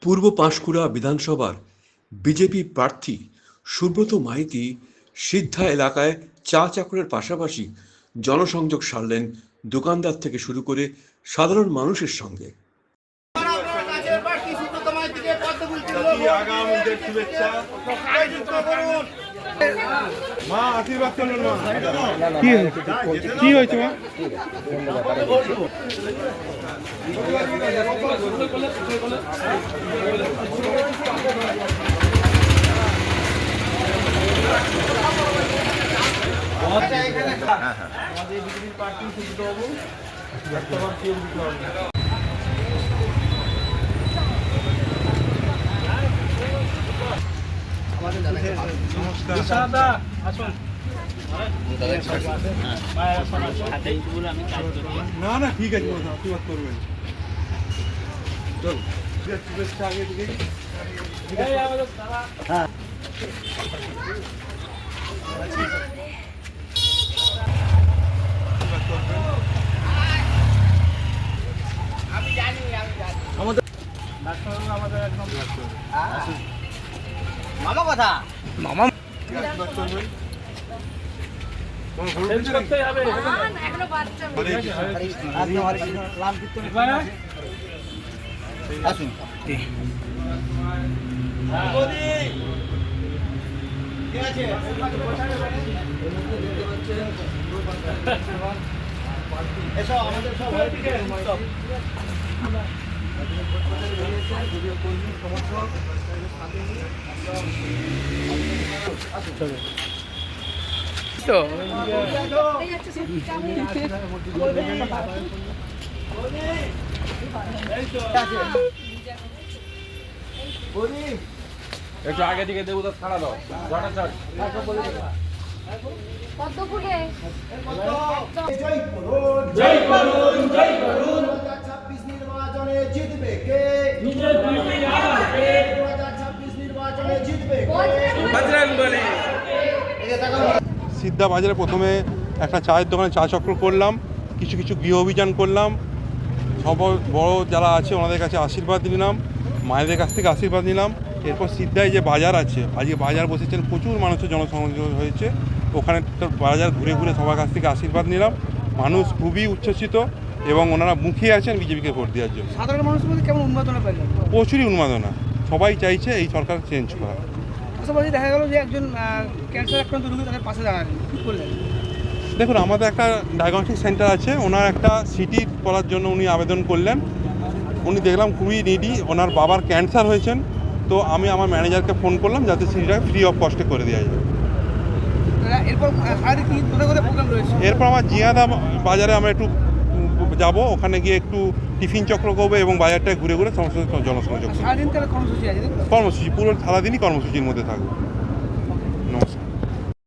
পূর্ব পাঁশকুড়া বিধানসভার বিজেপি প্রার্থী সুব্রত মাইতি সিদ্ধা এলাকায় চা চাকরের পাশাপাশি জনসংযোগ সারলেন দোকানদার থেকে শুরু করে সাধারণ মানুষের সঙ্গে। মা আশীর্বাদ করুন। কি হয়েছে মা? আমাদের বিজেপির প্রার্থী সুব্রতবাবু বর্তমান পিএম না না ঠিক আছে, আশীর্বাদ করবেন। চল শুভেচ্ছা আগে থেকে। হ্যাঁ আমাদের একদম মামা কথা মামা আসুন। এসব আমাদের সব একটু আগে দিকে দেবো তো ছাড়া দাও জয় করুন 2026 নির্বাচনে জিতবে কে? 2026 নির্বাচনে জিতবে সিদ্ধা বাজারে প্রথমে একটা চায়ের দোকানে চা চক্র করলাম, কিছু কিছু গৃহ অভিযান করলাম, সব বড় যারা আছে ওনাদের কাছে আশীর্বাদ নিলাম, মায়েদের কাছ থেকে আশীর্বাদ নিলাম। এরপর সিদ্ধায় যে বাজার আছে, আজকে বাজার বসেছেন, প্রচুর মানুষের জনসংযোগ হয়েছে, ওখানে তো বাজার ঘুরে ঘুরে সবার কাছ থেকে আশীর্বাদ নিলাম। মানুষ খুবই উচ্ছ্বসিত এবং ওনারা মুখিয়ে আছেন বিজেপিকে ভোট দেওয়ার জন্য। সাধারণ মানুষের মধ্যে কেমন উন্মাদনা পেলেন? প্রচুরই উন্মাদনা, সবাই চাইছে এই সরকার চেঞ্জ করা। পাশাপাশি দেখা গেল যে একজন ক্যান্সার আক্রান্ত রোগী তাদের পাশে দাঁড়ালেন, কী করলেন? দেখুন, আমাদের একটা ডায়াগনস্টিক সেন্টার আছে, ওনার একটা সিটি করার জন্য উনি আবেদন করলেন। উনি দেখলাম খুবই নিডি, ওনার বাবার ক্যান্সার হয়েছেন, তো আমি আমার ম্যানেজারকে ফোন করলাম যাতে সিটিটা ফ্রি অফ কস্টে করে দেওয়া যায়। এরপর আর কি কোথায় কোথায় প্রোগ্রাম রয়েছে? এরপর আমার জিয়াদা বাজারে আমরা একটু যাব, ওখানে গিয়ে একটু টিফিন চক্র করবো এবং বাজারটায় ঘুরে ঘুরে সমস্ত জনসংযোগ। সারাদিন তাহলে কর্মসূচি আছে? কর্মসূচি পুরো সারাদিনই কর্মসূচির মধ্যে থাকবো। নমস্কার।